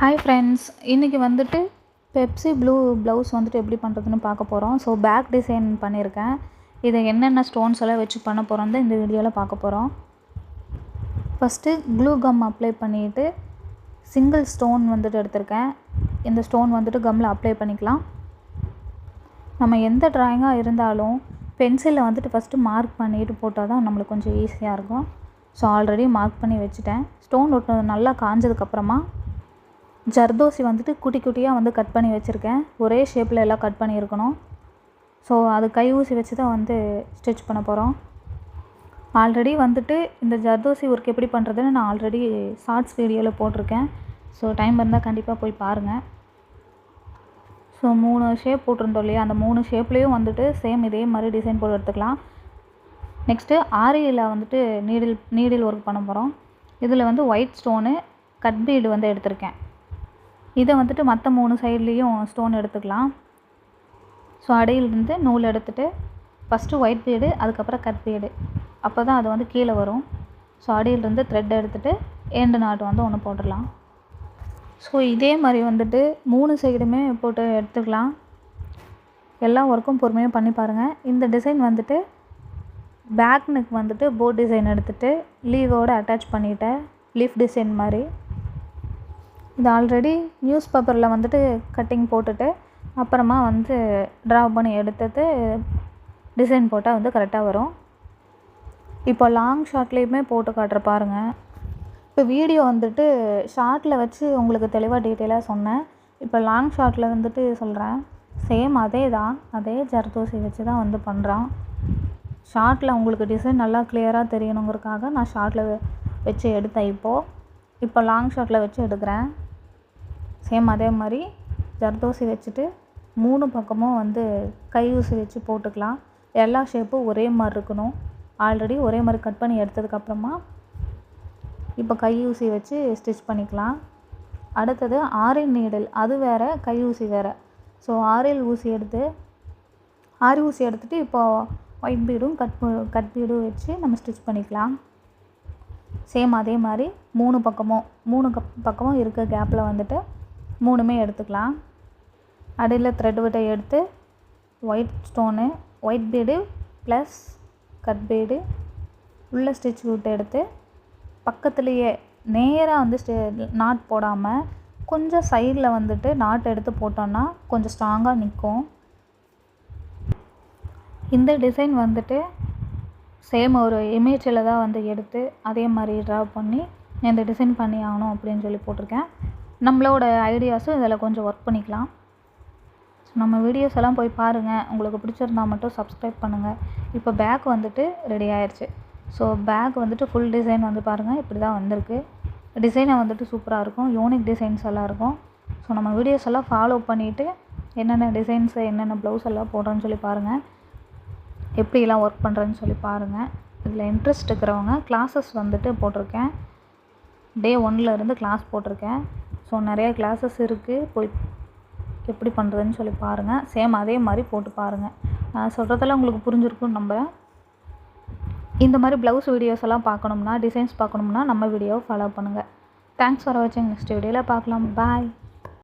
Hi friends, இன்றைக்கி வந்துட்டு Pepsi blue blouse வந்துட்டு எப்படி பண்ணுறதுன்னு பார்க்க போகிறோம். ஸோ பேக் டிசைன் பண்ணியிருக்கேன். இதை என்னென்ன ஸ்டோன்ஸ் எல்லாம் வச்சு பண்ண போகிறோம் தான் இந்த வீடியோவில் பார்க்க போகிறோம். ஃபஸ்ட்டு க்ளூ கம் அப்ளை பண்ணிவிட்டு சிங்கிள் ஸ்டோன் வந்துட்டு எடுத்திருக்கேன். இந்த ஸ்டோன் வந்துட்டு கம்மில் அப்ளை பண்ணிக்கலாம். நம்ம எந்த ட்ராயிங்காக இருந்தாலும் பென்சிலில் வந்துட்டு ஃபஸ்ட்டு மார்க் பண்ணிவிட்டு போட்டால் தான் நம்மளுக்கு கொஞ்சம் ஈஸியாக இருக்கும். ஸோ ஆல்ரெடி மார்க் பண்ணி வச்சுட்டேன். ஸ்டோன் ஒட்டு நல்லா காஞ்சதுக்கப்புறமா ஜர்தோசி வந்துட்டு குட்டி குட்டியாக வந்து கட் பண்ணி வச்சுருக்கேன். ஒரே ஷேப்பில் எல்லாம் கட் பண்ணியிருக்கணும். ஸோ அது கை ஊசி வச்சு தான் வந்து ஸ்டிச் பண்ண போகிறோம். ஆல்ரெடி வந்துட்டு இந்த ஜர்தோசி ஒர்க் எப்படி பண்ணுறதுன்னு நான் ஆல்ரெடி ஷார்ட்ஸ் வீடியோவில் போட்டிருக்கேன். ஸோ டைம் இருந்தால் கண்டிப்பாக போய் பாருங்கள். ஸோ 3 ஷேப் போட்டிருந்தோம் இல்லையா, அந்த 3 ஷேப்லேயும் வந்துட்டு சேம் இதே மாதிரி டிசைன் போட்டு எடுத்துக்கலாம். நெக்ஸ்ட்டு ஆரியில் வந்துட்டு நீடில் ஒர்க் பண்ண போகிறோம். இதில் வந்து ஒயிட் ஸ்டோனு கட் பீடு வந்து எடுத்திருக்கேன். இதை வந்துட்டு மற்ற 3 சைட்லேயும் ஸ்டோன் எடுத்துக்கலாம். ஸோ அடியிலிருந்து நூல் எடுத்துகிட்டு ஃபஸ்ட்டு ஒயிட் பீடு, அதுக்கப்புறம் கட் பீடு, அப்போ தான் அது வந்து கீழே வரும். ஸோ அடியிலிருந்து த்ரெட் எடுத்துகிட்டு எண்டு நாட்டு வந்து ஒன்று போட்டுடலாம். ஸோ இதே மாதிரி வந்துட்டு 3 சைடுமே போட்டு எடுத்துக்கலாம். எல்லா ஒர்க்கும் பொறுமையாக பண்ணி பாருங்கள். இந்த டிசைன் வந்துட்டு பேக் நெக் வந்துட்டு போட் டிசைன் எடுத்துகிட்டு லீவோடு அட்டாச் பண்ணிவிட்டேன். லீஃப் டிசைன் மாதிரி. இது ஆல்ரெடி நியூஸ் பேப்பரில் வந்துட்டு கட்டிங் போட்டுட்டு அப்புறமா வந்து ட்ரா பண்ணி எடுத்தது டிசைன் போட்டால் வந்து கரெக்டாக வரும். இப்போ லாங் ஷார்ட்லேயுமே போட்டு காட்டுற பாருங்கள். இப்போ வீடியோ வந்துட்டு ஷார்ட்டில் வச்சு உங்களுக்கு தெளிவாக டீட்டெயிலாக சொன்னேன். இப்போ லாங் ஷார்ட்டில் வந்துட்டு சொல்கிறேன். சேம் அதே தான், அதே ஜர்தோசி வச்சு தான் வந்து பண்ணுறான். ஷார்ட்டில் உங்களுக்கு டிசைன் நல்லா கிளியராக தெரியணுங்கிறதுக்காக நான் ஷார்ட்டில் வச்சு எடுத்தேன். இப்போ லாங் ஷார்ட்டில் வச்சு எடுக்கிறேன். சேம் அதே மாதிரி ஜர்தோசி வச்சுட்டு 3 பக்கமும் வந்து கை ஊசி வச்சு போட்டுக்கலாம். எல்லா ஷேப்பும் ஒரே மாதிரி இருக்கணும். ஆல்ரெடி ஒரே மாதிரி கட் பண்ணி எடுத்ததுக்கப்புறமா இப்போ கை ஊசி வச்சு ஸ்டிச் பண்ணிக்கலாம். அடுத்தது ஆரில் நீடில், அது வேறு, கை ஊசி வேறு. ஸோ ஆரி ஊசி எடுத்துகிட்டு இப்போது ஒயிட் பீடும் கட் பீடும் வச்சு நம்ம ஸ்டிச் பண்ணிக்கலாம். சேம் அதே மாதிரி 3 பக்கமும் இருக்க கேப்பில் வந்துட்டு 3மே எடுத்துக்கலாம். அடியில் த்ரெட் விட்டை எடுத்து white stone, white bead plus cut bead உள்ள ஸ்டிச் விட்டு எடுத்து பக்கத்துலேயே நேராக வந்து நாட் போடாமல் கொஞ்சம் சைடில் வந்துட்டு நாட் எடுத்து போட்டோன்னா கொஞ்சம் ஸ்ட்ராங்காக நிற்கும். இந்த டிசைன் வந்துட்டு சேம் ஒரு இமேஜில் தான் வந்து எடுத்து அதே மாதிரி ட்ரா பண்ணி இந்த டிசைன் பண்ணி ஆகணும் அப்படின்னு சொல்லி போட்டிருக்கேன். நம்மளோட ஐடியாஸும் இதில் கொஞ்சம் ஒர்க் பண்ணிக்கலாம். ஸோ நம்ம வீடியோஸ் எல்லாம் போய் பாருங்கள். உங்களுக்கு பிடிச்சிருந்தா மட்டும் சப்ஸ்கிரைப் பண்ணுங்கள். இப்போ பேக் வந்துட்டு ரெடி ஆயிடுச்சு. ஸோ பேக் வந்துட்டு ஃபுல் டிசைன் வந்து பாருங்கள், இப்படி தான் வந்திருக்கு. டிசைனை வந்துட்டு சூப்பராக இருக்கும். யூனிக் டிசைன்ஸ் எல்லாம் இருக்கும். ஸோ நம்ம வீடியோஸ் எல்லாம் ஃபாலோ பண்ணிவிட்டு என்னென்ன டிசைன்ஸு என்னென்ன ப்ளவுஸ் எல்லாம் போடுறேன்னு சொல்லி பாருங்கள். எப்படிலாம் ஒர்க் பண்ணுறேன்னு சொல்லி பாருங்கள். இதில் இன்ட்ரெஸ்ட் இருக்கிறவங்க கிளாஸஸ் வந்துட்டு போட்டிருக்கேன். டே 1லேருந்து கிளாஸ் போட்டிருக்கேன். ஸோ நிறைய கிளாஸஸ் இருக்குது. போய் எப்படி பண்ணுறதுன்னு சொல்லி பாருங்கள். சேம் அதே மாதிரி போட்டு பாருங்கள். நான் சொல்கிறதெல்லாம் உங்களுக்கு புரிஞ்சிருக்குன்னு நம்புகிறேன். இந்த மாதிரி ப்ளவுஸ் வீடியோஸ் எல்லாம் பார்க்கணும்னா, டிசைன்ஸ் பார்க்கணும்னா நம்ம வீடியோவை ஃபாலோ பண்ணுங்கள். தேங்க்ஸ் ஃபார் வாட்சிங். நெக்ஸ்ட் வீடியோவில் பார்க்கலாம். பாய்.